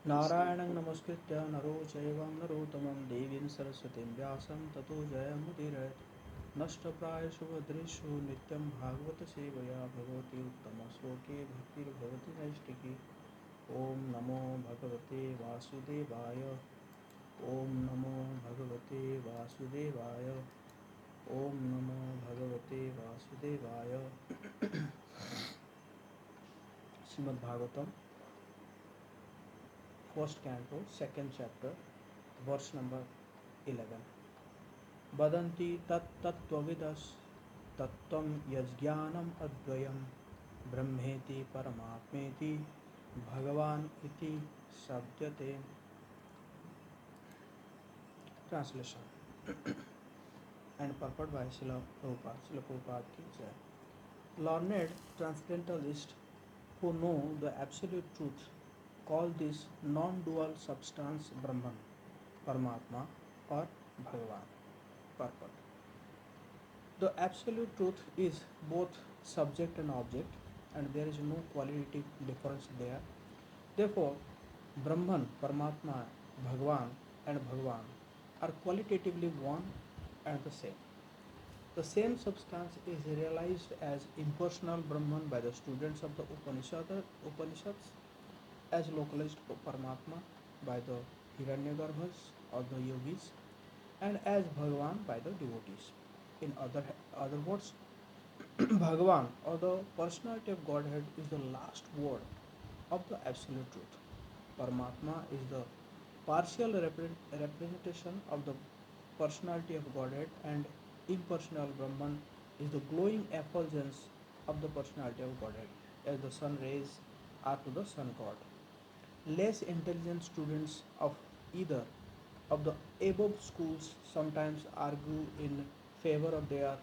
नारायणं नमस्कृत्य नरो चैवं नरोत्तमं देवीं सरस्वतीं व्यासं ततो जयमुदीरयेत् नष्टप्रायेषु भद्रेषु नित्यं भागवतसेवया भगवती उत्तमश्लोके भक्तिर्भवति नैष्टिकी ॐ नमो भगवते वासुदेवाय ॐ नमो भगवते वासुदेवाय ॐ नमो भगवते वासुदेवाय Srimad Bhagavatam, first canto, second chapter, verse number 11. Badanti tat tattvavidas tattvam yajnanam advayam brahmeti paramātmeti Bhagavān iti sabdyate. Translation and purport by Srila Prabhupada ki jai. Learned transcendentalists who know the absolute truth call this non-dual substance Brahman, Paramātmā or Bhagavān. Purport. The absolute truth is both subject and object, and there is no qualitative difference there. Therefore, Brahman, Paramātmā, Bhagavan and Bhagavan are qualitatively one and the same. The same substance is realized as impersonal Brahman by the students of the Upanishads, as localized Paramatma by the Hiranyagarbhas or the yogis, and as Bhagavan by the devotees. In other words, Bhagavan or the personality of Godhead is the last word of the absolute truth. Paramatma is the partial representation of the personality of Godhead, and impersonal Brahman is the glowing effulgence of the personality of Godhead, as the sun rays are to the sun god. Less intelligent students of either of the above schools sometimes argue in favor of their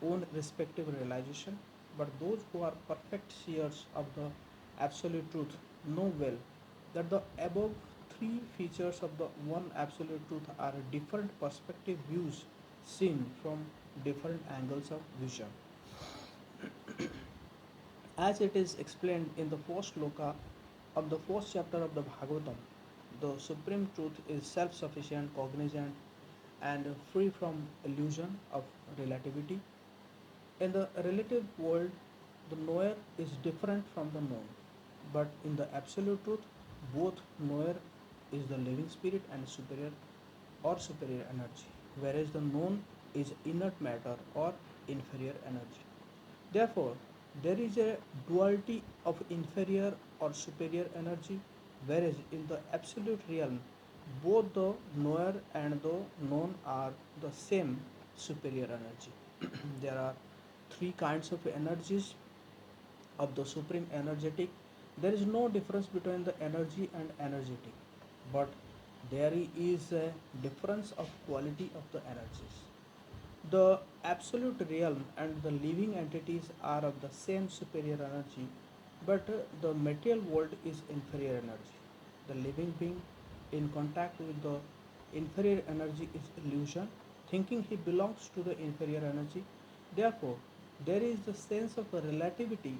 own respective realization, but those who are perfect seers of the absolute truth know well that the above three features of the one absolute truth are different perspective views seen from different angles of vision. As it is explained in the first sloka of the first chapter of the Bhagavatam, the supreme truth is self-sufficient, cognizant, and free from illusion of relativity. In the relative world, the knower is different from the known, but in the absolute truth, both knower is the living spirit and superior energy, whereas the known is inert matter or inferior energy. Therefore, there is a duality of inferior or superior energy, whereas in the absolute realm, both the knower and the known are the same superior energy. There are three kinds of energies of the supreme energetic. There is no difference between the energy and energetic, but there is a difference of quality of the energies. The absolute realm and the living entities are of the same superior energy, but the material world is inferior energy. The living being in contact with the inferior energy is illusion, thinking he belongs to the inferior energy. Therefore, there is the sense of the relativity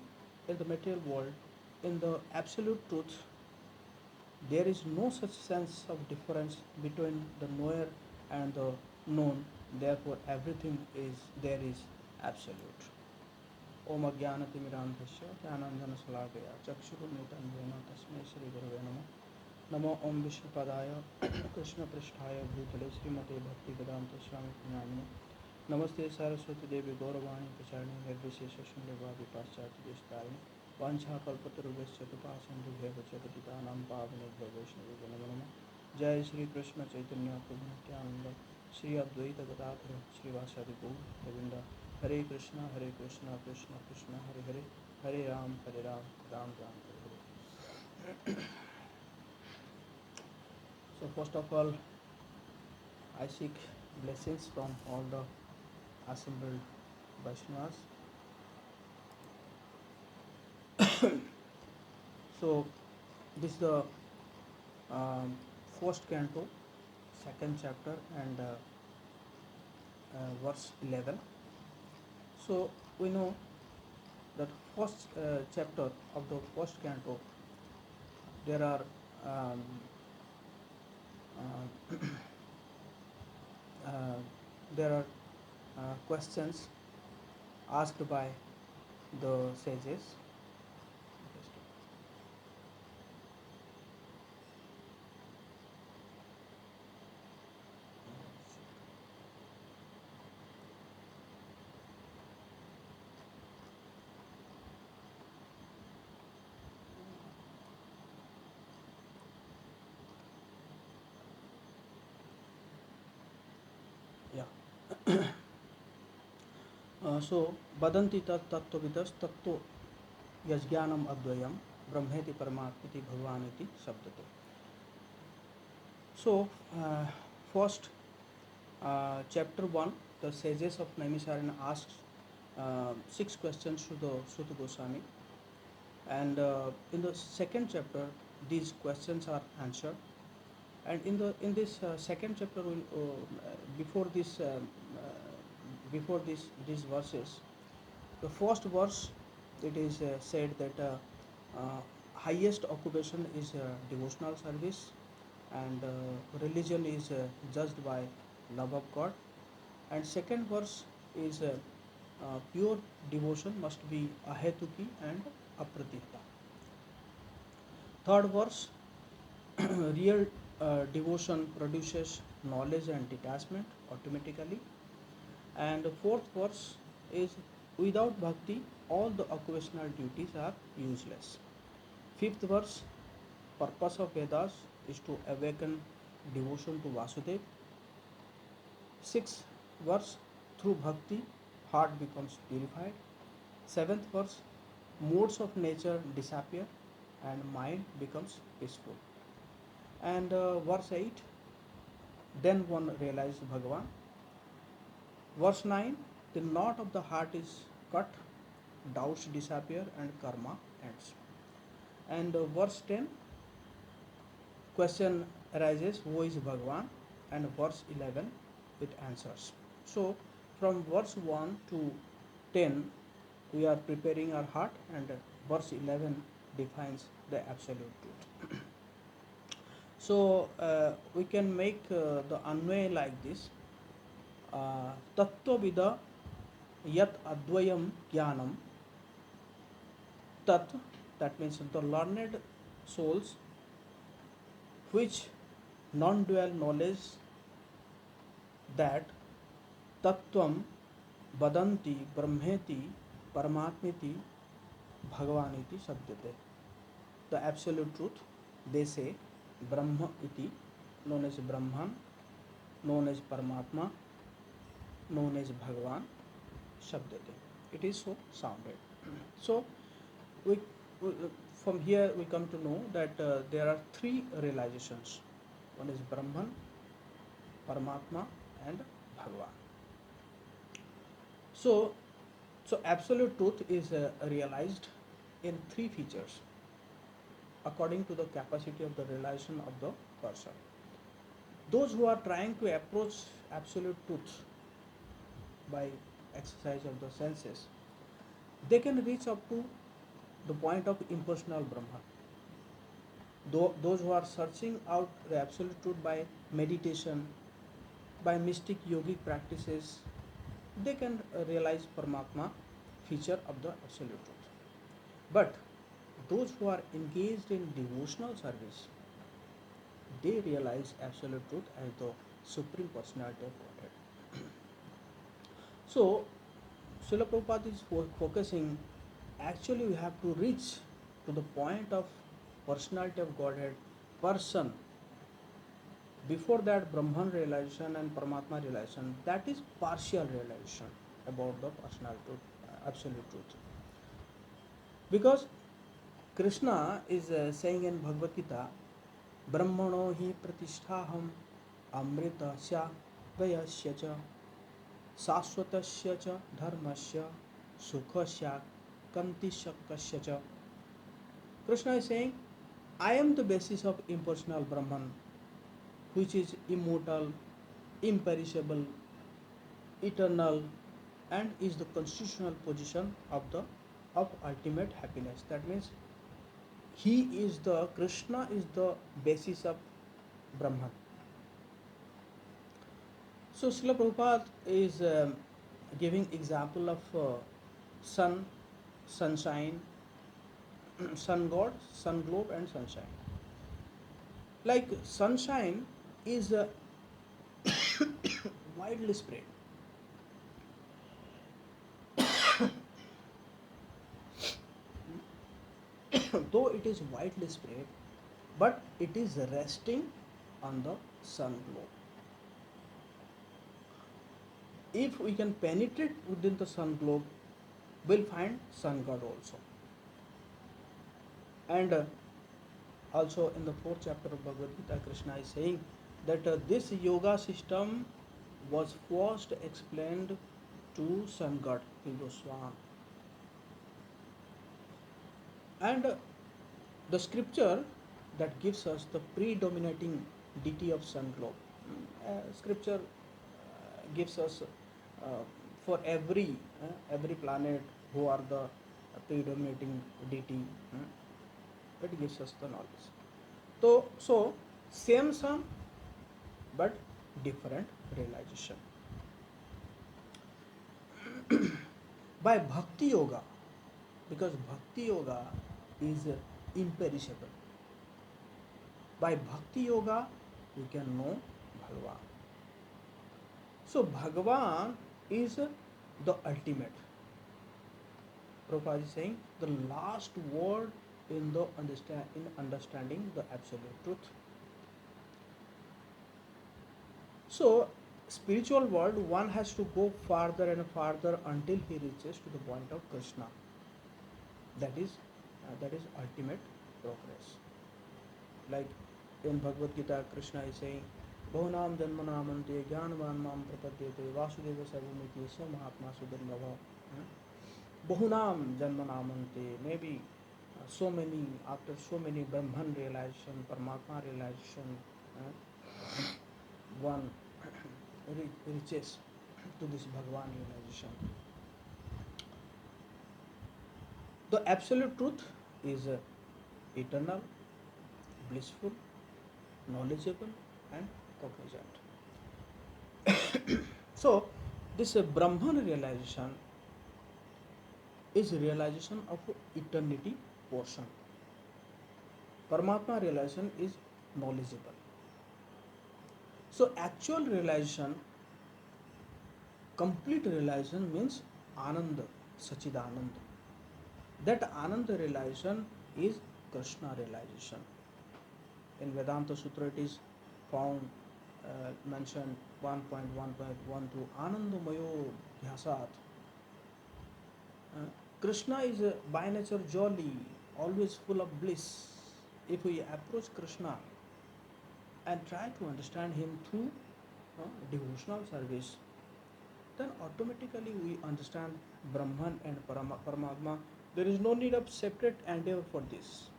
in the material world. In the absolute truth, there is no such sense of difference between the knower and the known. Therefore, everything is absolute. Om Ajnanatimirandhasya Jnananjana-salakaya Chakshurunmitandena Tasmai Shri Gurave Namo Namo Om Vishnupadaya Krishna Pristhaya Bhutale Srimate Bhaktivedanta Swami Srila Prabhupāda Namaste Saraswati Devi Gauravani Pacharni Nirvishesha Shundevavi Paschati Deshtarini Vancha Kalpatarubhasya Tupasandu Bhevachatapitanam Pavane Vaishnavi Namo Jai Shri Krishna Chaitanya Prabhu Nityananda Shri Advaita Gadadhara Srivasadi Gaur Govinda Hare Krishna Krishna Krishna Hare Hare Hare Ram Ram Hare Hare. So first of all, I seek blessings from all the assembled Vaishnavas. So this is the first canto, second chapter, and verse 11. So we know that first chapter of the first canto, there are um, uh, uh, there are questions asked by the sages. Yeah. So, badanti tat tattvavidas tatto yajnanam advayam brahmeti paramatmiti bhagavaniti sabdate. So, first, chapter 1, the sages of Naimisaranya asks 6 questions to the Suta Goswami, and in the second chapter, these questions are answered. And in this second chapter, before this before these verses, the first verse, it is said that highest occupation is devotional service, and religion is judged by love of God. And second verse is pure devotion must be ahetuki and apratita. Third verse, real devotion produces knowledge and detachment automatically. And the fourth verse is without bhakti, all the occupational duties are useless. Fifth verse, purpose of Vedas is to awaken devotion to Vasudev. Sixth verse, through bhakti, heart becomes purified. Seventh verse, modes of nature disappear and mind becomes peaceful. And verse 8, then one realizes Bhagavan. Verse 9, the knot of the heart is cut, doubts disappear, and karma ends. And verse 10, question arises, who is Bhagavan? And verse 11, it answers. So, from verse 1 to 10, we are preparing our heart, and verse 11 defines the absolute truth. So, we can make the Anvaya like this. Tattvavida yat advayam jnanam tat, that means the learned souls, which non-dual knowledge, that tattvam vadanti brahmeti paramatmiti bhagavaniti sabdyate. The absolute truth, they say Brahma iti, known as Brahman, known as Paramatma, known as Bhagavan, Shabdate. It is so sounded. So, we, from here we come to know that there are three realizations. One is Brahman, Paramatma, and Bhagavan. So, absolute truth is realized in three features according to the capacity of the realization of the person. Those who are trying to approach absolute truth by exercise of the senses, they can reach up to the point of impersonal Brahman. Those who are searching out the absolute truth by meditation, by mystic yogic practices, they can realize Paramatma, feature of the absolute truth. But those who are engaged in devotional service, they realize absolute truth as the Supreme Personality of Godhead. So, Srila Prabhupada is focusing, actually we have to reach to the point of Personality of Godhead, person. Before that, Brahman realization and Paramatma realization, that is partial realization about the personality truth, absolute truth. Because Krishna is saying in Bhagavad Gita, Brahmano hi pratisthaham amritasya vayasya cha saswatasya cha dharmasya sukhasya kantishakasya cha. Krishna is saying, I am the basis of impersonal Brahman, which is immortal, imperishable, eternal, and is the constitutional position of ultimate happiness. That means Krishna is the basis of Brahman. So Srila Prabhupada is giving example of sun, sunshine, sun god, sun globe, and sunshine. Like sunshine is widely spread. Though it is widely spread, but it is resting on the sun globe. If we can penetrate within the sun globe, we'll find sun god also. And also in the fourth chapter of Bhagavad Gita, Krishna is saying that this yoga system was first explained to sun god Vivoswan. And the scripture that gives us the predominating deity of sun globe. Scripture gives us for every planet who are the predominating deity. It gives us the knowledge. So same sun but different realization. By bhakti yoga, because bhakti yoga is imperishable. By bhakti yoga we can know Bhagavan. So Bhagavan is the ultimate. Prabhupada is saying the last word in understanding the absolute truth. So spiritual world, one has to go farther and farther until he reaches to the point of Krishna. That is ultimate progress. Like in Bhagavad Gita, Krishna is saying, Bahunam janmanamante jnanavan mam prapadyate vasudeva sarvamiti sa mahatma sudurlabha. Bahunam janmanamante, maybe after so many Brahman realization, Paramātmā realization, one reaches to this Bhagavan realization. The absolute truth is eternal, blissful, knowledgeable, and cognizant. So this Brahman realization is realization of eternity portion. Paramātmā realization is knowledgeable. So actual realization, complete realization means Ananda, Sachidananda. That Ananda realization is Krishna realization. In Vedanta Sutra it is found mentioned 1.1.12 Anandamayo Dhyasat. Krishna is by nature jolly, always full of bliss. If we approach Krishna and try to understand him through devotional service, then automatically we understand Brahman and Paramātmā. There is no need of separate endeavor for this.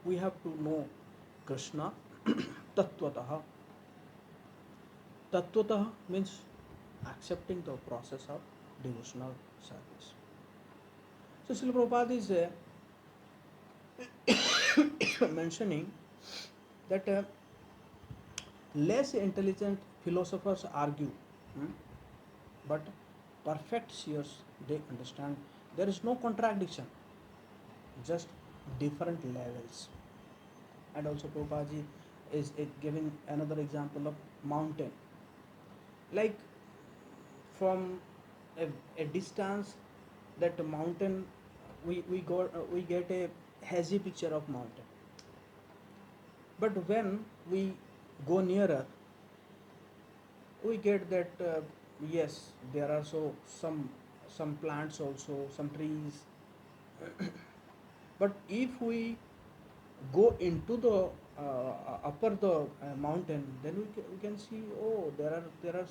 We have to know Krishna tattvataha. Tattvataha means accepting the process of devotional service. So Srila Prabhupada is mentioning that less intelligent philosophers argue, but perfect seers, they understand there is no contradiction, just different levels. And also Prabhupada is giving another example of mountain. Like from a distance, that mountain, we get a hazy picture of mountain. But when we go nearer, we get that yes, there are some plants also, some trees. But if we go into the upper the mountain, then we can see, oh, there are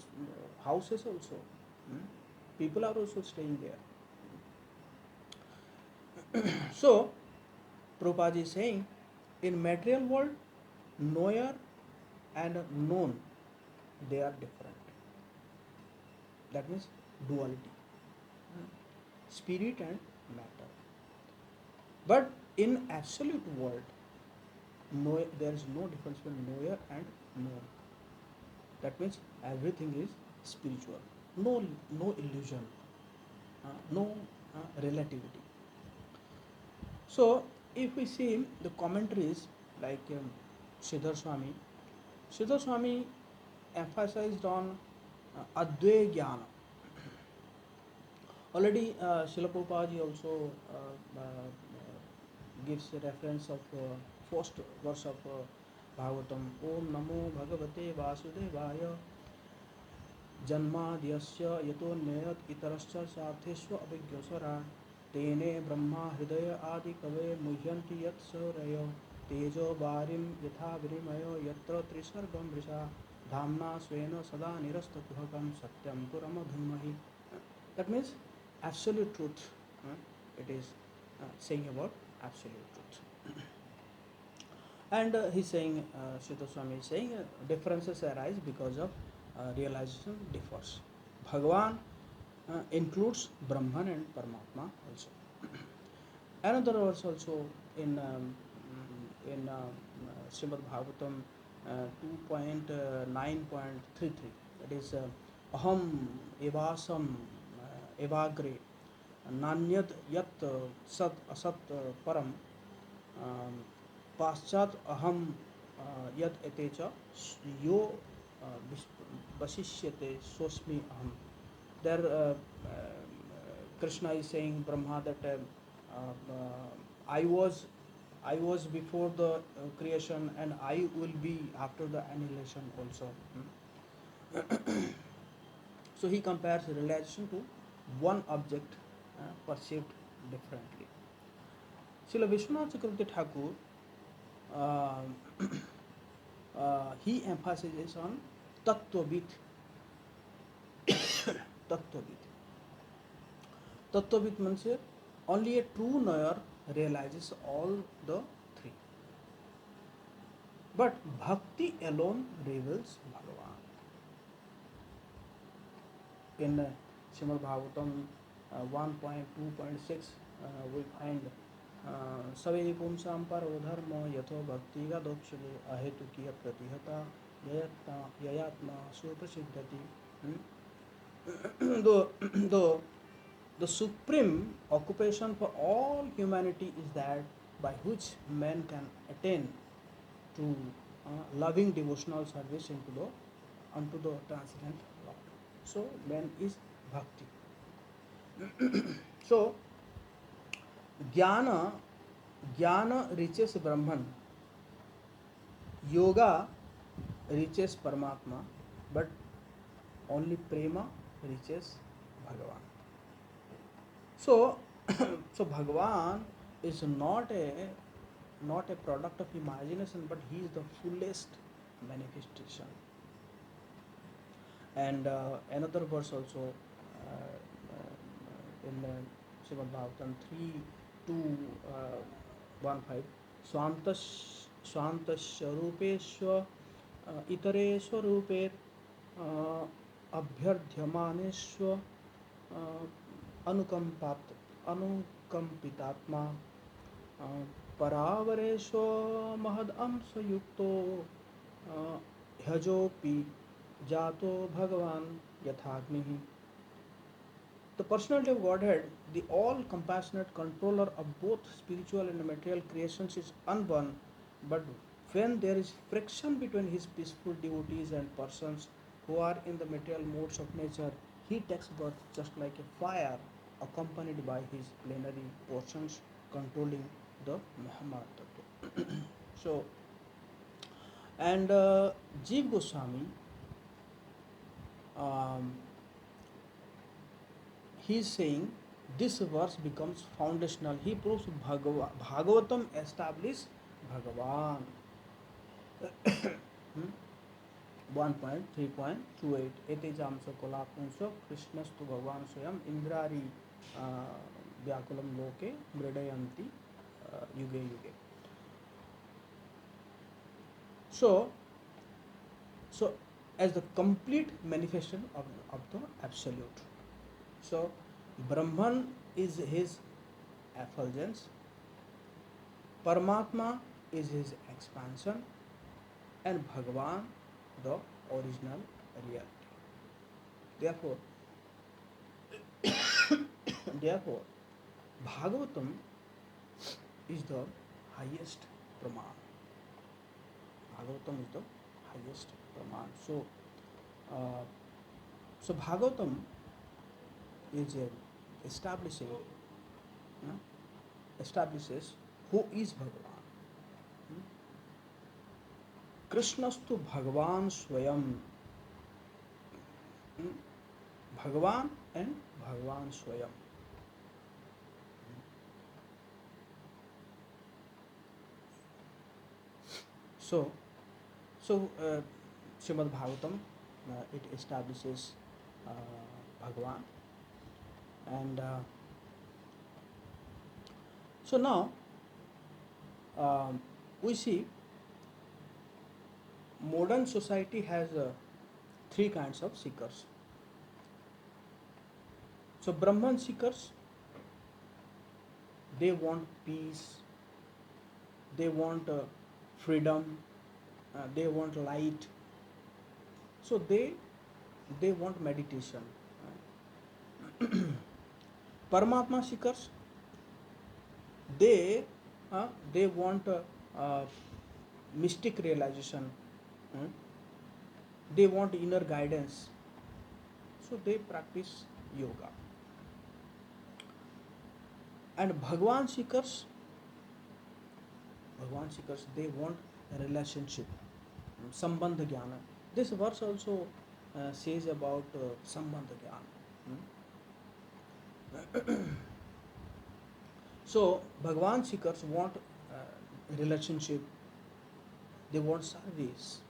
houses also. People are also staying there. So Prabhupada is saying, in material world, knower and known, they are different. That means duality, spirit and matter. But In absolute world, no, there is no difference between knower and known. That means everything is spiritual. No, no illusion, no relativity. So, if we see the commentaries like Sridhar Swami emphasized on Advaya-jñāna. Already, Srila Prabhupada also gives a reference of first verse of Bhagavatam. Om Namo Bhagavate Vasudevaya Janmadhyasya Yato Nayat Itarascha Sarthesva Abhigyasara Tene Brahma Hridaya Adi Kave Muhyanti Yat Sauraya Tejo Varim Yatha Virimayo Yatra Trisargam Vrisha Dhamna Svena Sada Nirastakuhakam Satyam Purama Dhimahi. That means absolute truth. It is saying about absolute truth. And he's saying, Sridhar Swami is saying, differences arise because of realization differs. Bhagavan includes Brahman and Paramātmā also. Another verse also in Srimad Bhagavatam 2.9.33, that is Aham evasam evagre nanyad yat sat asat param paschat aham yad etecha yo vasishyate sosmi aham. There Krishna is saying Brahma that I was before the creation and I will be after the annihilation also. So he compares realization to one object perceived differently. Srila Vishwanath Chakravarti Thakur he emphasizes on Tattvavit. Tattvavit. Tattvavit means only a true knower realizes all the three. But bhakti alone reveals Bhagavan. In Śrīmad Bhāgavatam 1.2.6 we find Savedi pumsam paro dharma yatho bhakti gadopshile ahetukiya pratihata yayatma suprasiddhati. The supreme occupation for all humanity is that by which man can attain to loving devotional service unto the transcendental Lord. So man is bhakti. So jnana reaches Brahman, yoga reaches Paramatma, but only prema reaches Bhagavan. So so Bhagavan is not a product of imagination, but he is the fullest manifestation. And another verse also in Srimad Bhagavatam 3.2.15 Swantasya Itare Swarupet Abhyardhyamaneshwa Anukampitatma Paravaresho Mahad Amsayukto Hyajopi Jato Bhagavan Yathagnihi. The personality of Godhead, the all compassionate controller of both spiritual and material creations, is unborn, but when there is friction between his peaceful devotees and persons who are in the material modes of nature, he takes birth just like a fire, accompanied by his plenary portions controlling the Mahamatattva. So, and Jiva Goswami, he is saying this verse becomes foundational. He proves Bhagavatam establishes Bhagavan. 1.3.28 Ete jamsa kolapunso Krishnastu Bhagavan Swayam Indrari Vyakulam Loke Mridayanti Yuge Yuge. So as the complete manifestation of the Absolute. So Brahman is his effulgence, Paramatma is his expansion, and Bhagavan the original reality. Therefore, therefore, Bhagavatam is the highest Praman. Bhagavatam is the highest Praman. Uh, so Bhagavatam is establishes who is Bhagavan. Krishnastu Bhagavan Swayam. Bhagavan and Bhagavan Swayam. So, Srimad Bhagavatam, it establishes Bhagavan, and so now we see modern society has three kinds of seekers. So Brahman seekers, they want peace, they want freedom, they want light. So they want meditation. Paramātmā seekers, they want mystic realization. They want inner guidance. So they practice yoga. And Bhagavan seekers, they want a relationship, sambandha jnana. This verse also says about sambandha jnana. So Bhagavan seekers want relationship, they want service,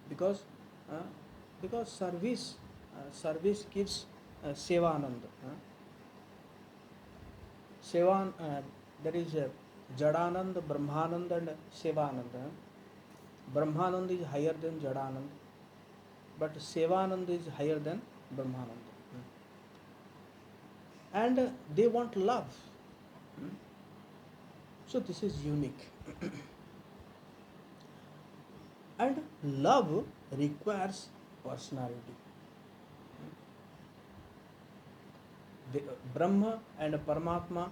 because service gives seva ananda. Seva, there is Jadananda, Brahmananda and Sevananda. Brahmananda is higher than Jadananda, but Sevananda is higher than Brahmananda. And they want love. So this is unique. And love requires personality. The Brahma and Paramatma,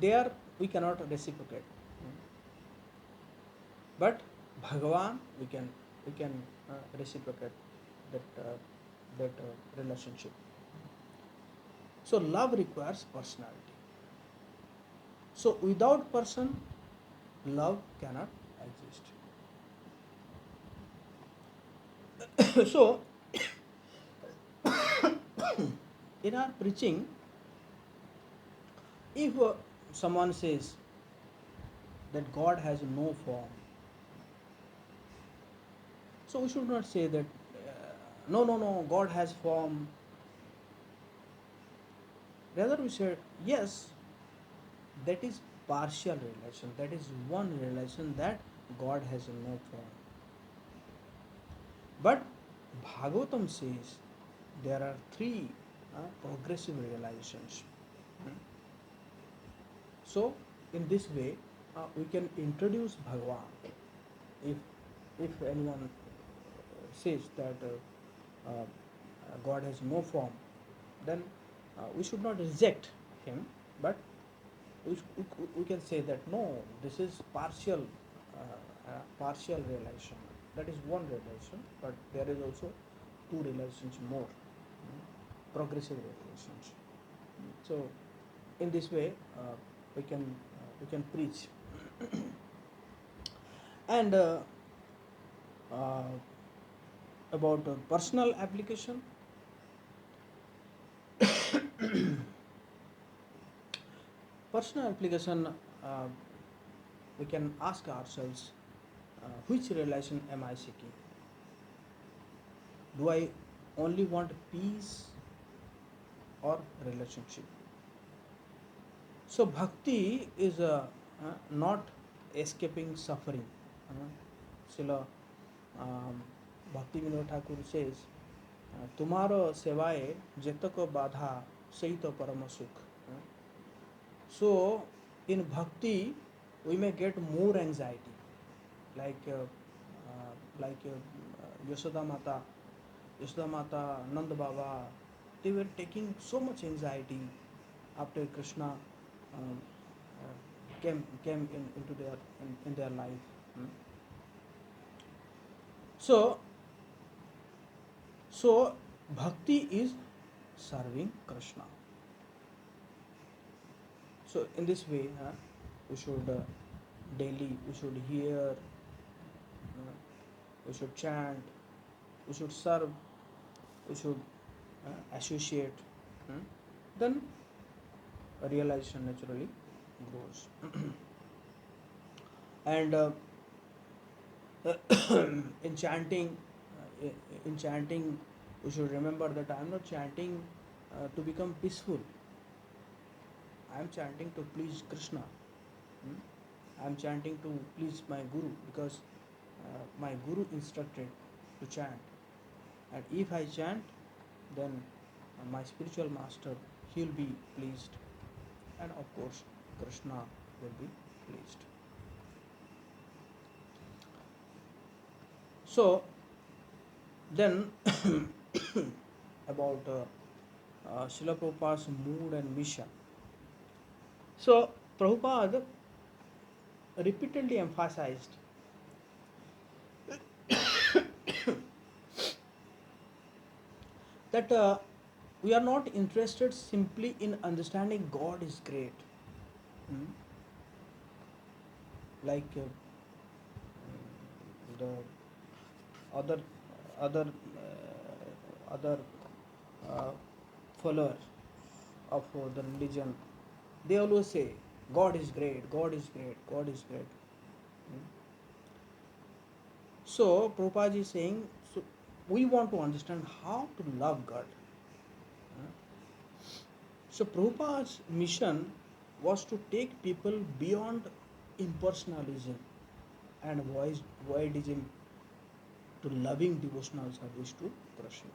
there we cannot reciprocate. But Bhagavan, we can reciprocate that relationship. So love requires personality. So without person, love cannot exist. So in our preaching, if someone says that God has no form, so we should not say that no, God has form. Rather we said, yes, that is partial relation, that is one relation, that God has no form. But Bhagavatam says there are three progressive realizations. So in this way we can introduce Bhagavan. If anyone says that God has no form, then we should not reject him, but we can say that no, this is partial realization. That is one realization, but there is also two realizations more, progressive realizations. So in this way we can preach. And about personal application, we can ask ourselves, which relation am I seeking? Do I only want peace or relationship? So bhakti is not escaping suffering. Srila Bhaktivedanta Thakur says, तुम्हारो सेवाए जेतको बाधा सहित परम सुख. So in bhakti we may get more anxiety, like Yashoda Mata, Nanda Baba, they were taking so much anxiety after Krishna came into in their life. Hmm. So so bhakti is serving Krishna. So in this way, we should daily we should hear, we should chant, we should serve, we should associate. Hmm. Then realization naturally grows. And in chanting, in chanting, we should remember that I am not chanting to become peaceful. I am chanting to please Krishna. Hmm? I am chanting to please my Guru, because my Guru instructed to chant. And if I chant, then my spiritual master, he will be pleased. And of course, Krishna will be pleased. So, then about Srila Prabhupada's mood and mission. So, Prabhupada repeatedly emphasized that we are not interested simply in understanding God is great. Hmm? Like the other other other uh, followers of the religion, they always say God is great, God is great, God is great. Hmm? So Prabhupada is saying, so we want to understand how to love God. Hmm? So Prabhupada's mission was to take people beyond impersonalism and voidism to loving devotional service to Krishna.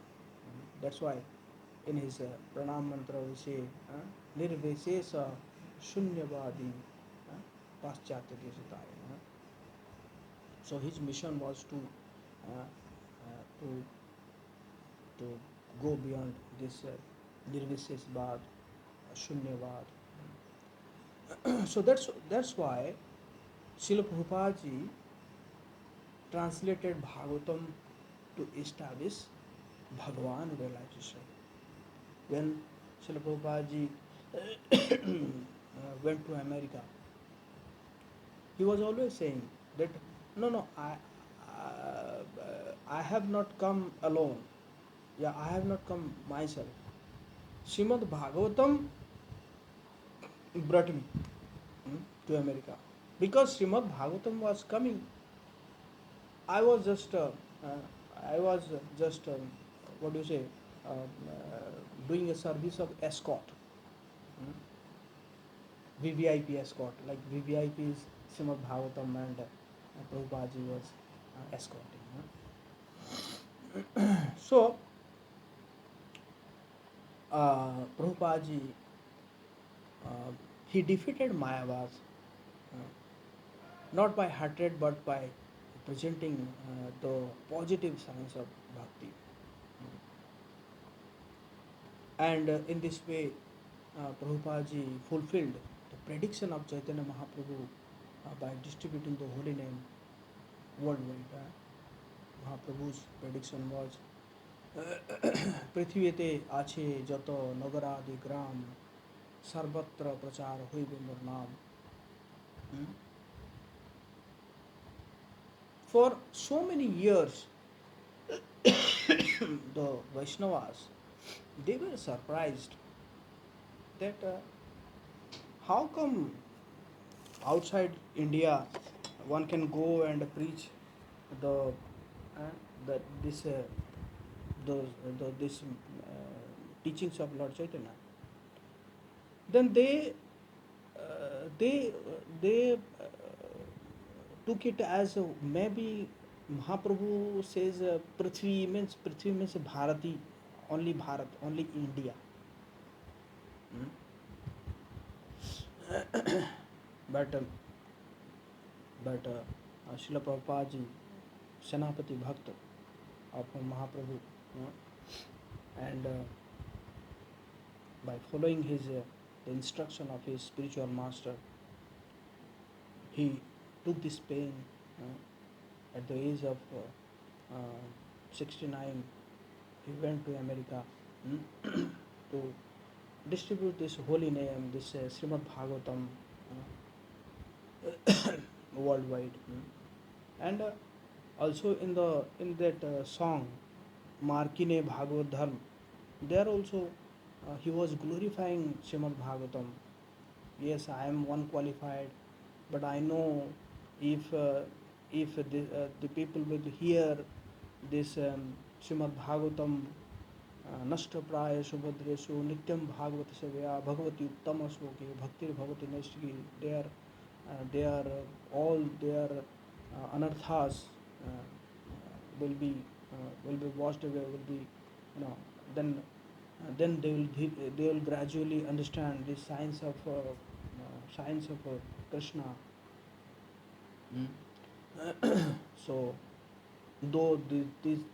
That's why in his pranam mantra we say nirvishesha shunyavadi paschatya desataya. So his mission was to uh, to to go beyond this nirvishesbad, shunyavad. So that's why Srila Prabhupada ji translated Bhagavatam to establish Bhagavan realization. When Srila Prabhupada ji went to America, he was always saying that no, I have not come alone. Yeah, I have not come myself. Śrīmad Bhāgavatam brought me to America, because Śrīmad Bhāgavatam was coming. I was just what do you say, uh, uh, doing a service of escort, hmm? VVIP escort. Like VVIP is Srimad Bhagavatam, and Prabhupada ji was escorting. So Prabhupada ji, he defeated Mayavas not by hatred but by presenting the positive signs of bhakti. And in this way, Prabhupada ji fulfilled the prediction of Chaitanya Mahaprabhu by distributing the holy name worldwide. Mahaprabhu's prediction was পৃথিবীতে আছে যত নগরাদি গ্রাম সর্বত্র প্রচার হইবে মোর নাম. For so many years, the Vaishnavas, they were surprised that how come outside India one can go and preach the this this teachings of Lord Chaitanya. Then they took it as maybe Mahaprabhu says Prithvi means Bharati, only Bharat, only India. but Srila Prabhupada ji, Senapati Bhakt of Mahaprabhu, and by following his the instruction of his spiritual master, he took this pain at the age of 69. He went to America to distribute this holy name, this Śrīmad Bhāgavatam worldwide. And also in that song Markine Bhagavad Dharma, there also he was glorifying Śrīmad Bhāgavatam. Yes, I am one qualified, but I know if the people will hear this Śrīmad Bhāgavatam Nashtapraya Subhadresu Nityam Bhagavata Sevaya Bhagavati Uttama Sloke Bhaktir Bhavati Nashki, they are all their anarthas will be washed away, will be, then they will gradually understand the science of Krishna. So though these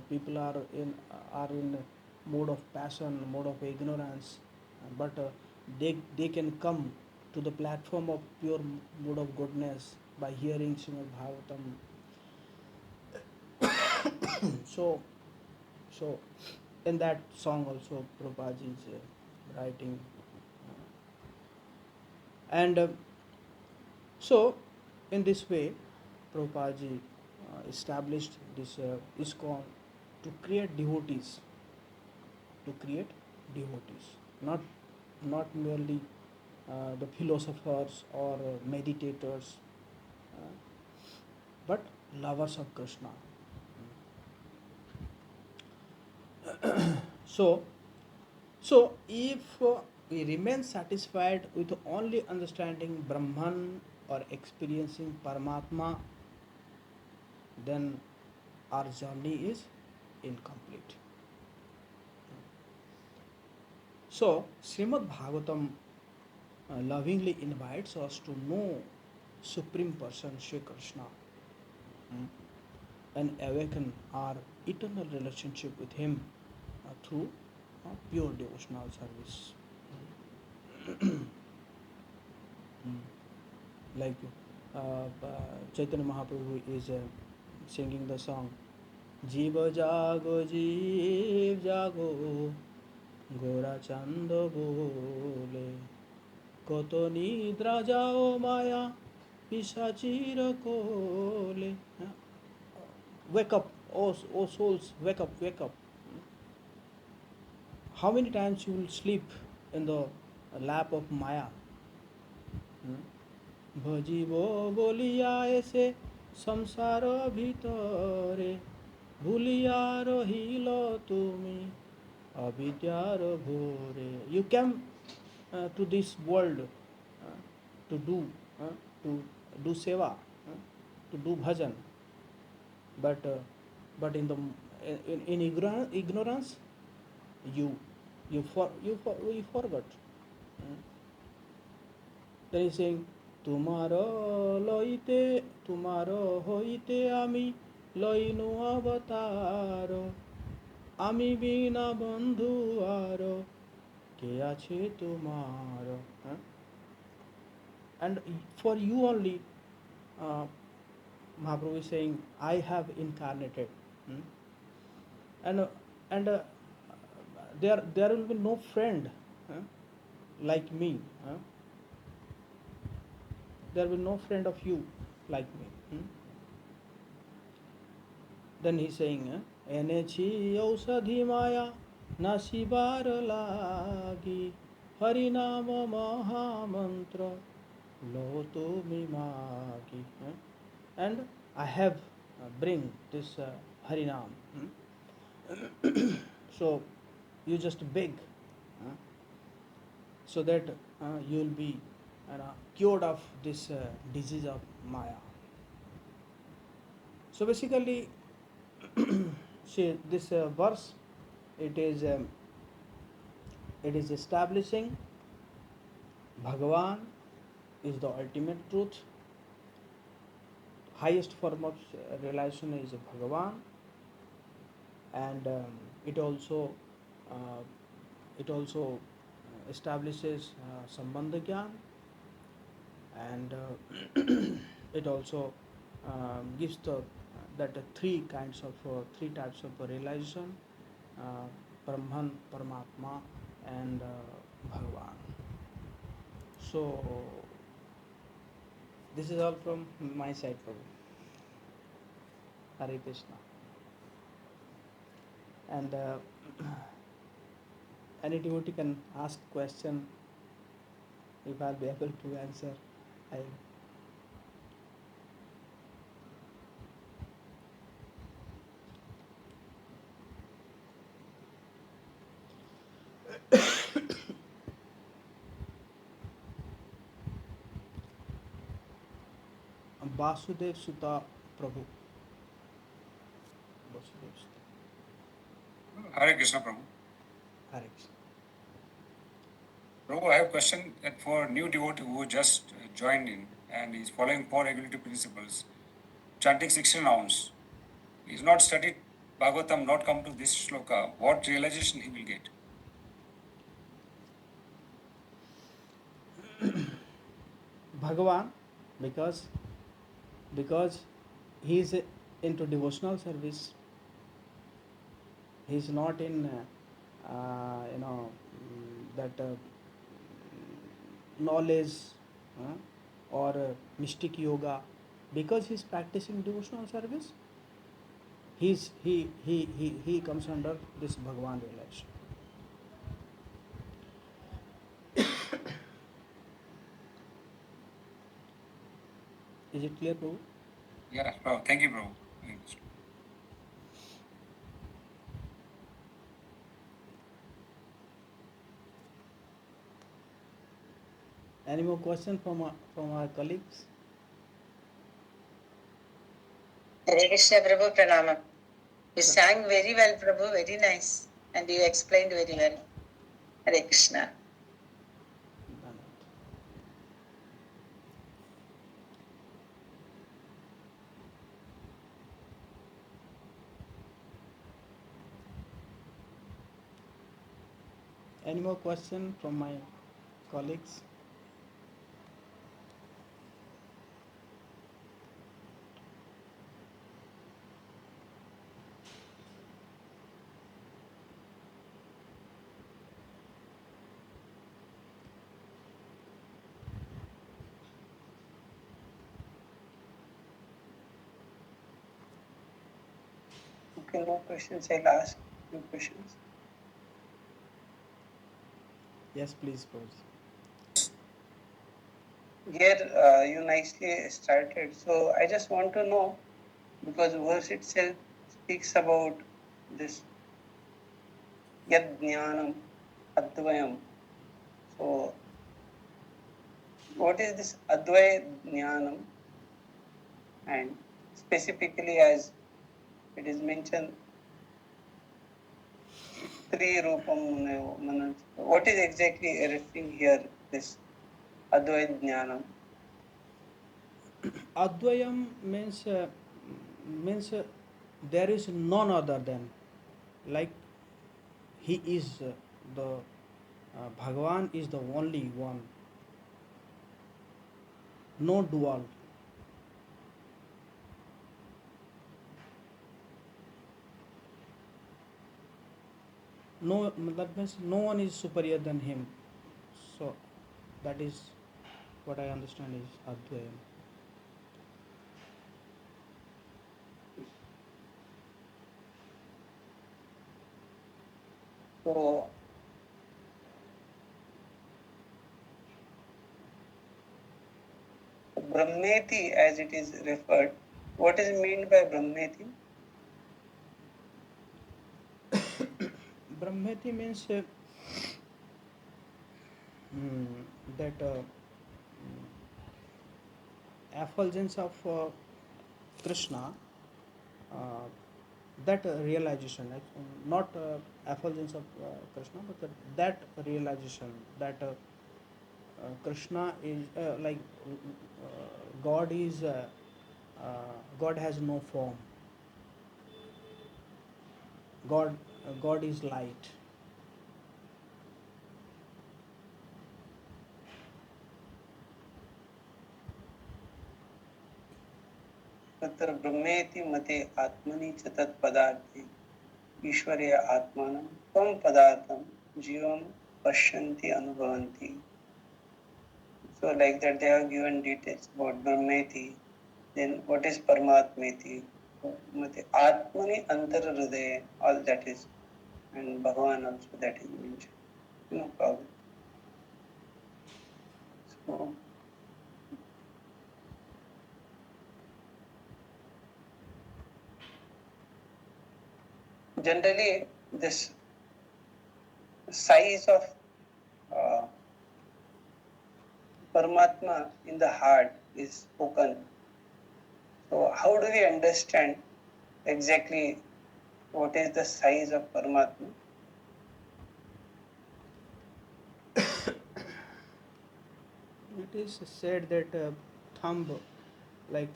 people are in mode of passion, mode of ignorance, but they can come to the platform of pure mode of goodness by hearing Śrīmad Bhagavatam. So in that song also Prabhupada is writing, and so in this way Prabhupada ji established this ISKCON to create devotees, not merely the philosophers or meditators, but lovers of Krishna. So if we remain satisfied with only understanding Brahman or experiencing Paramātmā, then our journey is incomplete. So Śrīmad Bhāgavatam lovingly invites us to know Supreme Person Shri Krishna and awaken our eternal relationship with Him through pure devotional service. Like Chaitanya Mahaprabhu is singing the song Jiva Jago Jeev Jago Gora Chanda Bole Koto Nidra Jao Maya Pisachira Kole. Wake up, oh souls, wake up. How many times you will sleep in the lap of Maya? Bhajibo boliya ese samsara bhitare bhuliya rohilo tumi avidyar bhore. You came to this world to do seva, to do bhajan, but in ignorance you forgot. Then he's saying Tumaro hoite ami loinu avataro ami bina bandhu aro ke ache tumaro. And for you only Mahaprabhu is saying, I have incarnated, and there will be no friend like me. There will be no friend of you like me. Then he's saying, Enechi ausadhi maya nasibar lagi harinama maha mantra loto mimagi. And I have bring this harinam. So you just beg, so that you will be cured of this disease of Maya. So basically, see this verse, it is establishing Bhagavan is the ultimate truth. Highest form of realization is Bhagavan, and it also uh, it also establishes Sambandha Gyan, and it also gives the that three types of realization: uh, Brahman, Paramātmā, and Bhagavan. So this is all from my side, Prabhu. Hare Krishna. And any devotee can ask question. If I'll be able to answer, I Vasudev Sutta Prabhu. Vasudev Sutta. Hare Krishna, Prabhu. Hare Krishna. Prabhu, I have a question that for new devotee who just joined in and is following four regulative principles, chanting 16 rounds, he is not studied Bhagavatam, not come to this shloka, what realization he will get? Bhagavan, because he is into devotional service. He is not in that knowledge or mystic yoga. Because he is practicing devotional service, he comes under this Bhagavan realization. Is it clear, Prabhu? Yeah, Prabhu. Thank you, Prabhu. Any more questions from our colleagues? Hare Krishna, Prabhu, Pranama. You sang very well, Prabhu, very nice. And you explained very well. Hare Krishna. Any more questions from my colleagues? Okay, no questions. I'll ask few questions. Yes, please, Prabhu. Here you nicely started. So I just want to know, because verse itself speaks about this Yad-jñānam, Advayam. So what is this Advaya-jñānam? And specifically, as it is mentioned, three rupam. What is exactly referring here, this Advaya-jñānam? Advayam means there is none other than, like he is the Bhagavan is the only one, no dual. No, that means no one is superior than him. So that is what I understand is Advayam. So Brahmeti, as it is referred, what is meant by Brahmeti? Brahmeti means that effulgence of Krishna, that realization, not effulgence of Krishna, but that realization, that Krishna is God is God has no form. God is light. तत्र ब्रह्मेति मते आत्मनि च तत्पदार्थे ईश्वरे आत्मानं त्वं पदार्थं जीवं पश्यन्ति अनुभवन्ति. So like that they have given details about Brahmeti, then what is Paramātmeti, mate Atmani Antara Hridaye, all that is, and Bhagavan also that is mentioned. No problem. So generally this size of Paramatma in the heart is spoken. So how do we understand exactly what is the size of Paramatma? It is said that thumb, like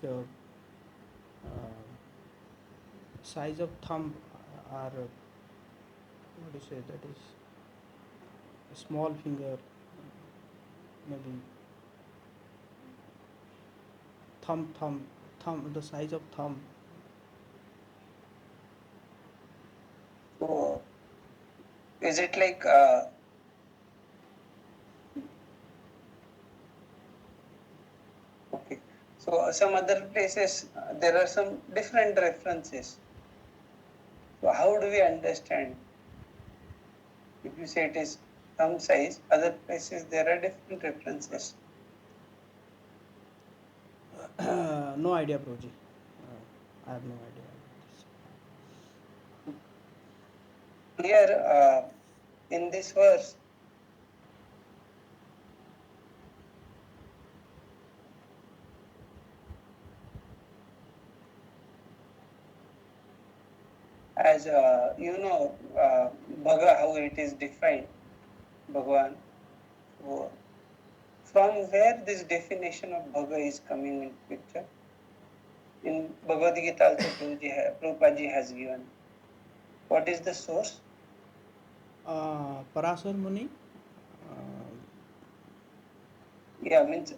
size of thumb, are what do you say? That is a small finger, maybe thumb, the size of thumb. So is it like okay? So some other places there are some different references. So how do we understand? If you say it is thumb size, other places there are different references. No idea, Proji. I have no idea. Here in this verse, as Bhaga, how it is defined, Bhagavan. So, from where this definition of Bhaga is coming in picture? In Bhagavad Gita also Prabhupada has given. What is the source? Parasar Muni. Yeah, means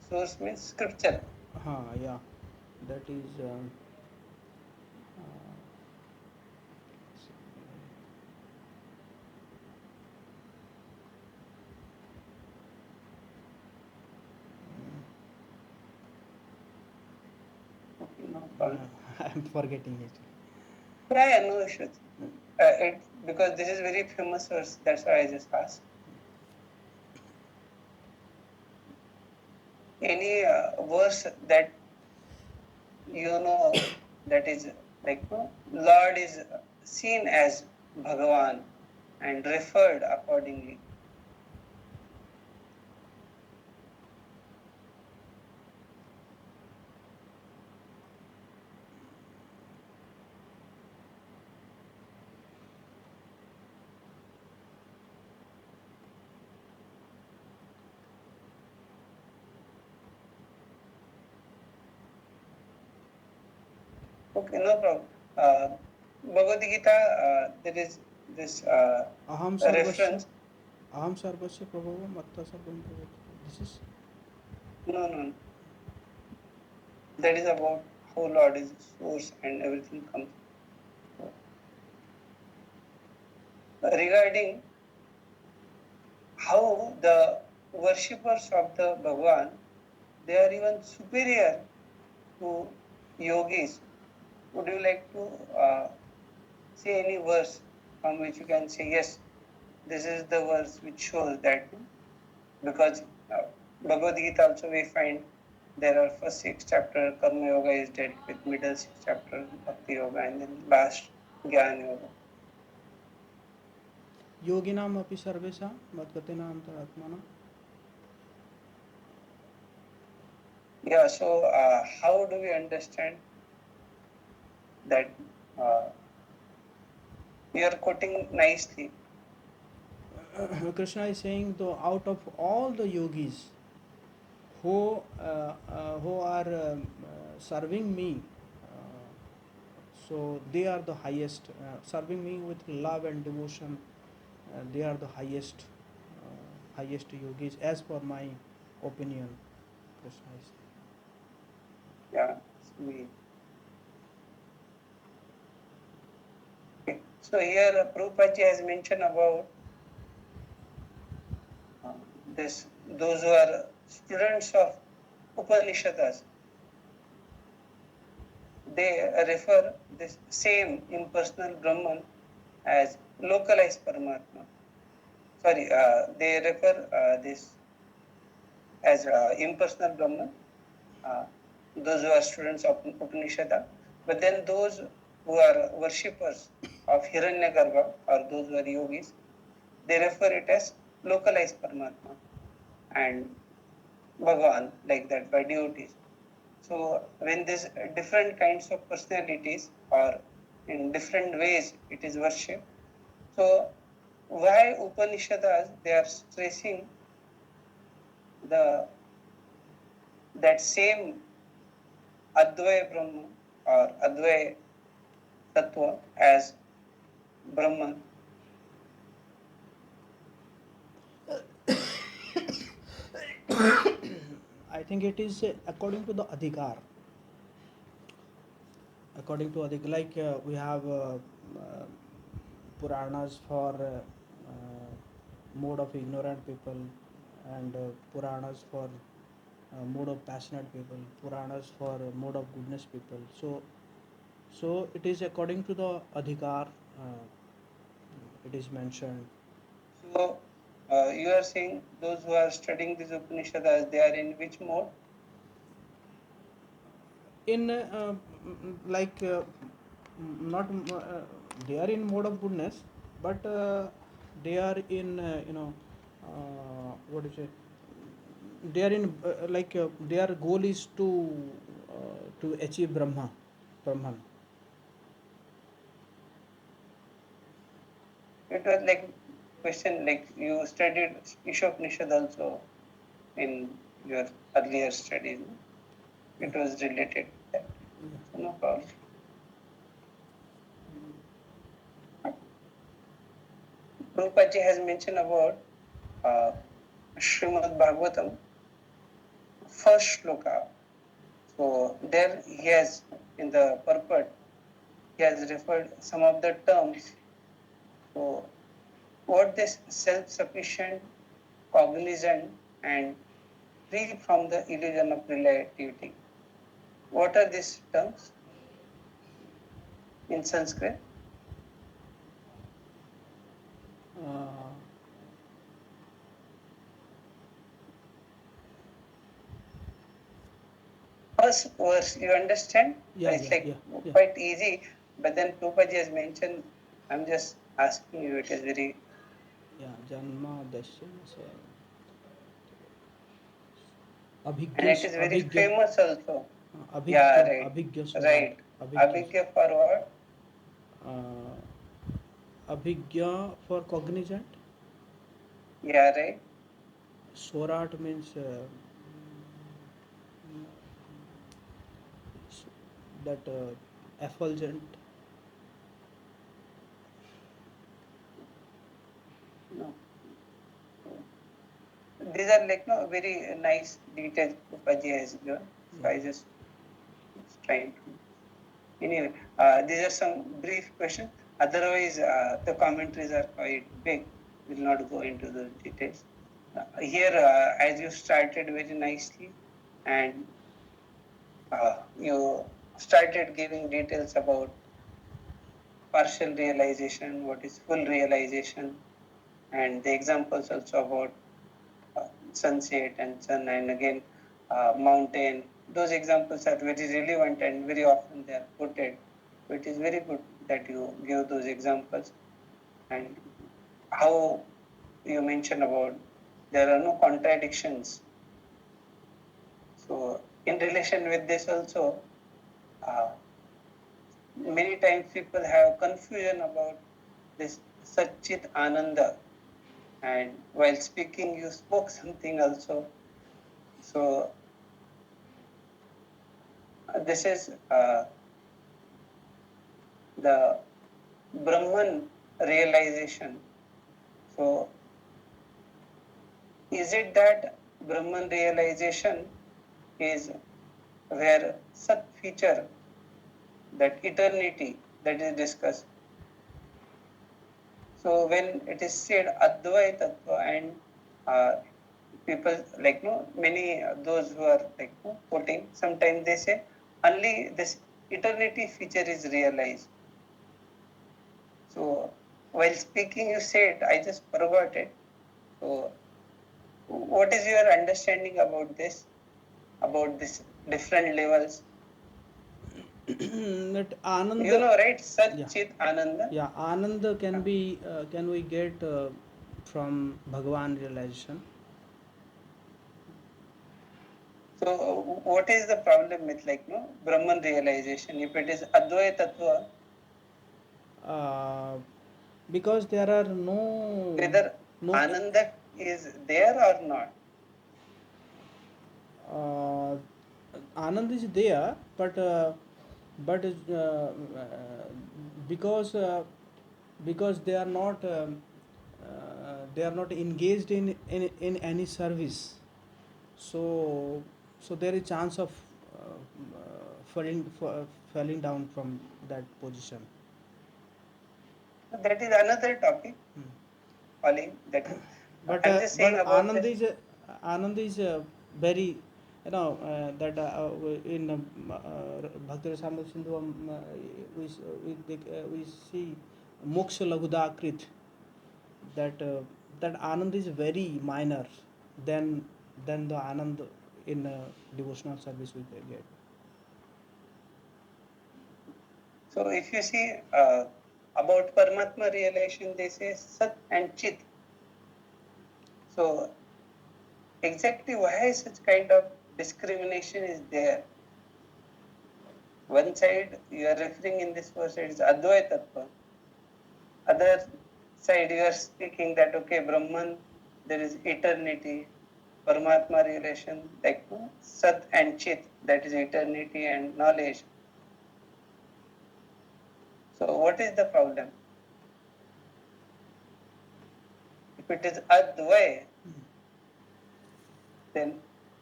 source means scripture. Yeah, that is. No problem. I'm forgetting it. Yeah, no issues. Because this is very famous verse, that's why I just asked. Any verse that that is like Lord is seen as Bhagavan and referred accordingly. Okay, no problem. Bhagavad Gita, there is this Aham reference. sarvasya prabhava matta sarvam bhavati. This is No. That is about how Lord is source and everything comes. Regarding how the worshippers of the Bhagavan, they are even superior to yogis. Would you like to say any verse from which you can say, yes, this is the verse which shows that? Because Bhagavad Gita also we find there are first 6 chapters, Karma Yoga is dealt with, middle 6 chapters, Bhakti Yoga, and then last Jnana Yoga. yoginam api sarvesam madgatinam taratmana. Yeah, so how do we understand that you are quoting nicely? Krishna is saying, though, out of all the yogis who are serving me, so they are the highest, serving me with love and devotion. They are the highest yogis, as per my opinion. Krishna is saying. Yeah, sweet. Okay. So here Prabhupada has mentioned about this, those who are students of Upanishads, they refer this same impersonal Brahman as localized Paramatma. Sorry, they refer this as impersonal Brahman, those who are students of Upanishad, but then those who are worshippers of Hiranyagarbha or those who are yogis, they refer it as localized Paramatma and Bhagavan, like that, by devotees. So when these different kinds of personalities or in different ways it is worshipped, so why Upanishads they are stressing that same Advaya Brahma or Advaya Tattva as Brahman? I think it is according to the adhikar. According to adhikar, like we have Puranas for mode of ignorant people, and Puranas for mode of passionate people, Puranas for mode of goodness people. So it is according to the adhikar. It is mentioned. So you are saying those who are studying these Upanishads, they are in which mode? In like not they are in mode of goodness, but they are in what do you say, they are in like their goal is to achieve Brahman. It was like question, like you studied Ishopanishad also in your earlier studies. No? It was related to that. So no problem. Prabhupada has mentioned about Śrīmad Bhāgavatam, first shloka. So there he has, in the purport, he has referred some of the terms. So what this self-sufficient, cognizant, and free from the illusion of relativity. What are these terms in Sanskrit? First verse, you understand? It's quite easy, but then Prabhupada has mentioned, I'm just asking you, it is very... Janma Dasya. And it is very famous also. Right. Right. Abhigya for what? Abhigya for cognizant. Yeah, right. Swarat means that effulgent. No. These are like very nice details Upaji has given. So I just trying to. Anyway, these are some brief questions. Otherwise, the commentaries are quite big. We'll not go into the details. Here, as you started very nicely, and you started giving details about partial realization, what is full realization, and the examples also about sunset and sun, and again mountain. Those examples are very relevant and very often they are quoted. So it is very good that you give those examples, and how you mention about there are no contradictions. So in relation with this also, many times people have confusion about this Satchit Ananda. and while speaking you spoke something also. So this is the Brahman realization. So is it that Brahman realization is where Sat feature, that eternity that is discussed? So when it is said Advaya Tattva, and people like many those who are like quoting, sometimes they say only this eternity feature is realized. So while speaking you said, I just forgot it. So what is your understanding about this different levels? That Ananda, You know, right? Sat yeah. Chit Ananda. Yeah, Ananda can be can we get from Bhagavan realization? So what is the problem with Brahman realization? If it is Advaya Tattva, Because there are no whether no Ananda is there or not? Anand is there, but because because they are not engaged in any service, so so there is chance of falling down from that position. That is another topic. Falling. That is. I'm just saying But about Anand this. is Anand is very, you know, that in Bhakti Rasamrita Sindhu we see moksha lagudakrit, that that Anand is very minor than the Anand in devotional service we get. So if you see about Paramātmā realization, they say Sat and Chit. So exactly why such kind of discrimination is there? One side you are referring in this verse, it is Advaya Tattva. Other side you are speaking that okay, Brahman, there is eternity. Paramatma relation, like Sat and Chit, that is eternity and knowledge. So what is the problem? If it is Advaya, then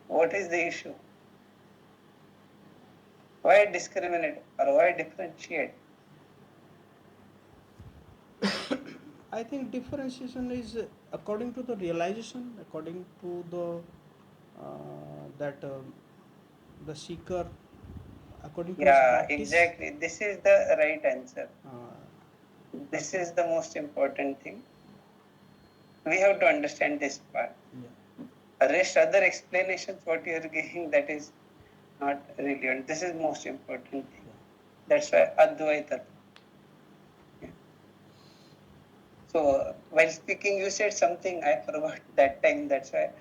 what is the issue? Why discriminate or why differentiate? I think differentiation is according to the realization, according to the that the seeker, according to his Yeah, practice. exactly. This is the right answer. Uh, This is the most important thing. We have to understand this part. yeah. Rest other explanations, what you are giving, that is not relevant. This is most important thing. That's why Advaita. Yeah. So while speaking, you said something I forgot that time. That's why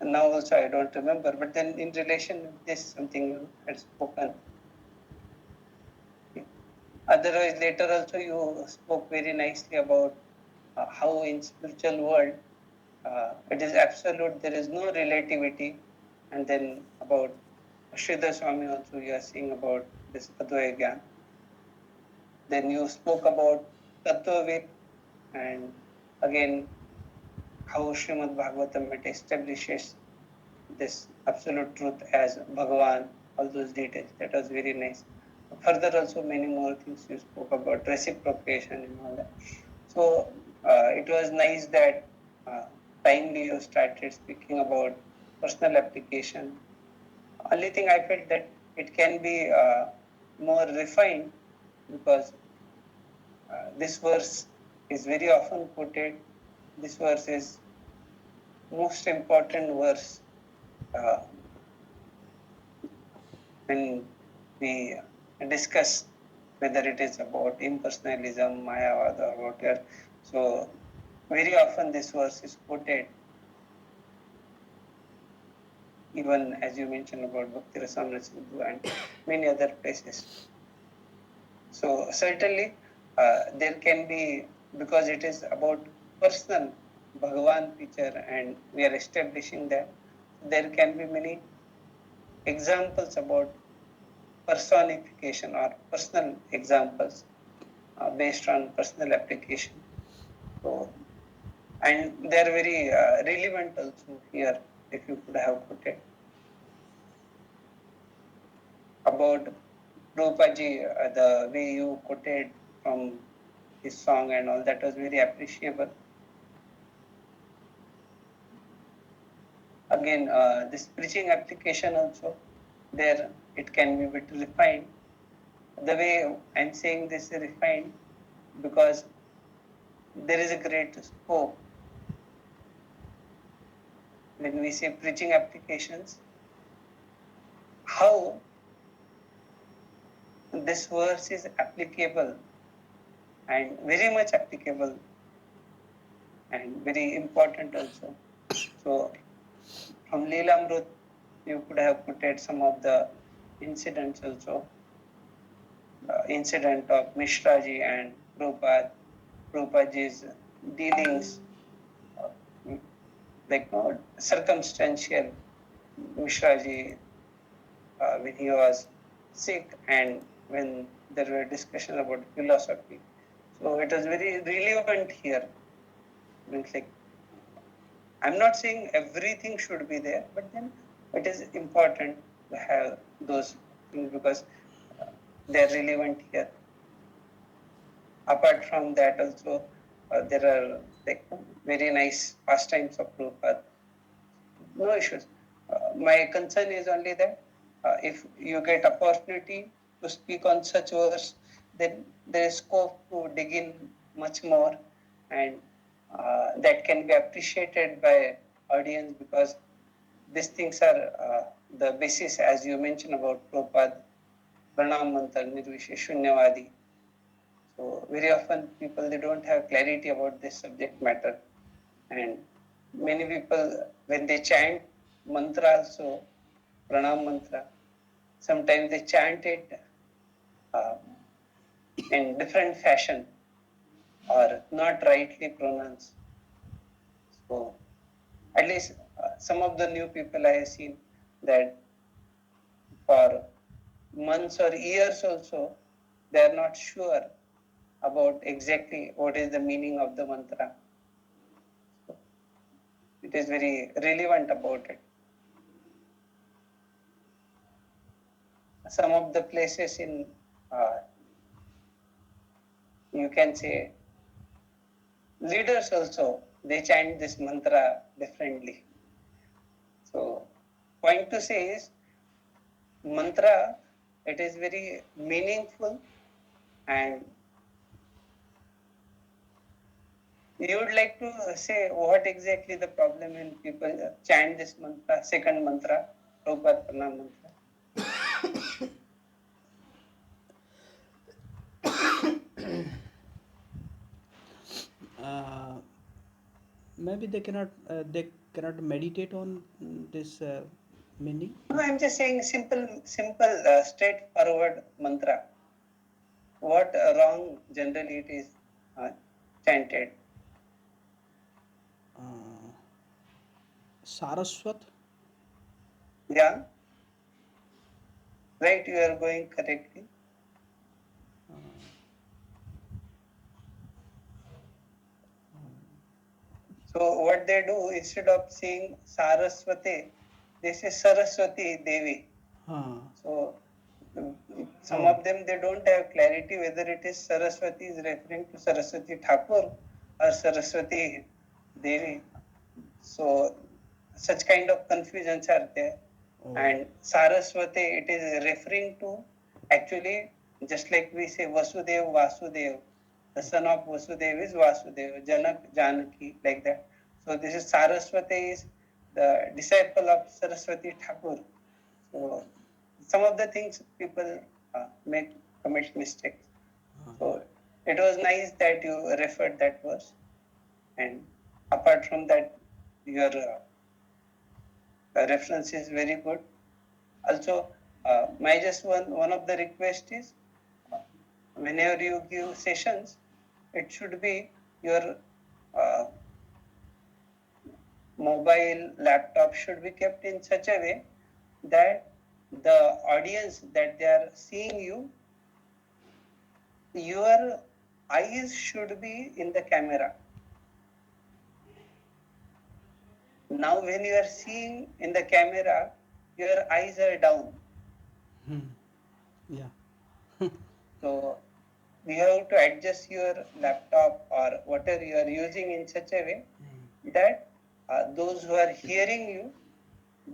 now also I don't remember. But then in relation with this, something you had spoken. Okay. Otherwise, later also you spoke very nicely about how in spiritual world it is absolute. There is no relativity. And then about Sridhar Swami also you are saying about this Advaya-jñāna. Then you spoke about Tattva-vid, and again how Śrīmad Bhāgavatam it establishes this absolute truth as Bhagavan, all those details. That was very nice. Further also many more things you spoke about reciprocation and all that. So it was nice that timely you started speaking about personal application. Only thing I felt that it can be more refined, because this verse is very often quoted. This verse is most important verse when we discuss whether it is about impersonalism, Mayavada, or whatever. So very often this verse is quoted. Even as you mentioned about Bhakti-vaibhava Sindhu and many other places. So certainly there can be, because it is about personal Bhagavan picture, and we are establishing that there can be many examples about personification or personal examples based on personal application. So, and they are very relevant also here, if you could have put it. About Prabhupada, the way you quoted from his song and all, that was very appreciable. Again, this preaching application also, there it can be a bit refined. The way I'm saying this is refined because there is a great scope when we say preaching applications, how this verse is applicable and very much applicable and very important also. So from Leelamrut, you could have quoted some of the incidents also. Incident of Mishraji and Prabhupada's dealings, like circumstantial. Mishraji, when he was sick and when there were discussions about philosophy. So it is very relevant here. Means like, I'm not saying everything should be there, but then it is important to have those things because they are relevant here. Apart from that, also there are like very nice pastimes of Prabhupada. No issues. My concern is only that if you get opportunity to speak on such verse, then there is scope to dig in much more, and that can be appreciated by audience because these things are the basis, as you mentioned about Prabhupada, Pranam Mantra, Nirvishesh, Shunyavadi. So very often people, they don't have clarity about this subject matter, and many people, when they chant mantra also, pranam mantra, sometimes they chant it uh, in different fashion or not rightly pronounced. So at least some of the new people I have seen that for months or years also, they are not sure about exactly what is the meaning of the mantra. So it is very relevant about it. Some of the places in, you can say, leaders also, they chant this mantra differently. So, point to say is, mantra, it is very meaningful, and you would like to say what exactly the problem when people chant this mantra, second mantra, Prabhupada Pranam mantra. Maybe they cannot meditate on this meaning. No, I'm just saying simple, straightforward mantra. What wrong generally it is chanted? Saraswat. Yeah, right, you are going correctly. So what they do, instead of saying Saraswati, they say Saraswati Devi. So some of them, they don't have clarity whether it is Saraswati is referring to Saraswati Thakur or Saraswati Devi. So such kind of confusions are there. And Saraswati, it is referring to, actually, just like we say Vasudev, Vasudev, the son of Vasudev is Vasudev, Janak, Janaki, like that. So this is Saraswati, is the disciple of Saraswati Thakur. So some of the things people commit mistakes. So it was nice that you referred that verse. And apart from that, your reference is very good. Also, my just one of the request is, whenever you give sessions, it should be your mobile, laptop should be kept in such a way that the audience that they are seeing you, your eyes should be in the camera. Now when you are seeing in the camera, your eyes are down. Yeah. So you have to adjust your laptop or whatever you are using in such a way that those who are hearing you,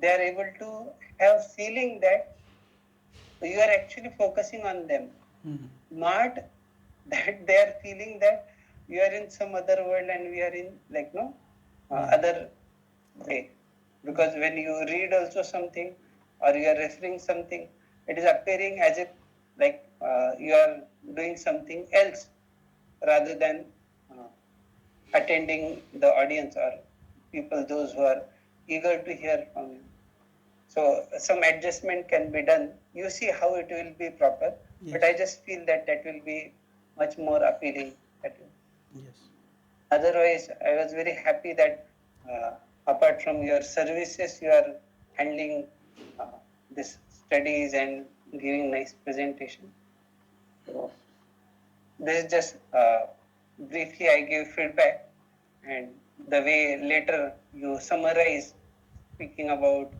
they are able to have feeling that you are actually focusing on them, not that they are feeling that you are in some other world and we are in other way. Because when you read also something or you are referring something, it is appearing as if you are doing something else rather than attending the audience or people, those who are eager to hear from you. So some adjustment can be done. You see how it will be proper, but I just feel that will be much more appealing. Yes. Otherwise, I was very happy that apart from your services, you are handling this studies and giving nice presentation. So this is just briefly I give feedback, and the way later you summarize speaking about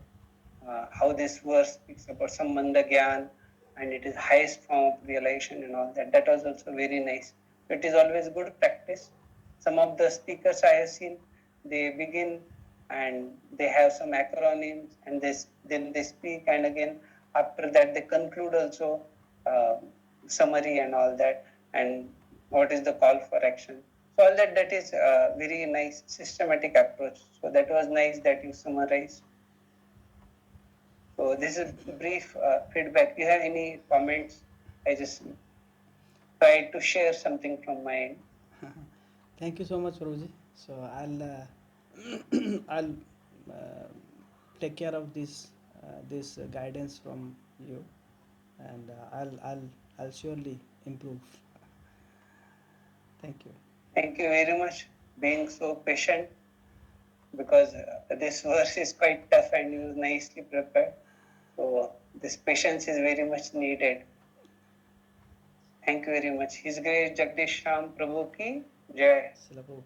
how this verse speaks about Sambandha Gyan and it is highest form of realization and all that. That was also very nice. It is always good practice. Some of the speakers I have seen, they begin and they have some acronyms and then they speak, and again after that they conclude also summary and all that, and what is the call for action. So all that is a very nice systematic approach. So that was nice that you summarized. So this is brief feedback. Do you have any comments? I just tried to share something from my end. Thank you so much, Prabhuji. So I'll uh, take care of this guidance from you, and I'll surely improve. Thank you. Thank you very much being so patient, because this verse is quite tough and you nicely prepared. So this patience is very much needed. Thank you very much. His Grace Jagdish Shyam Prabhu ki Jai. Srila Prabhupada.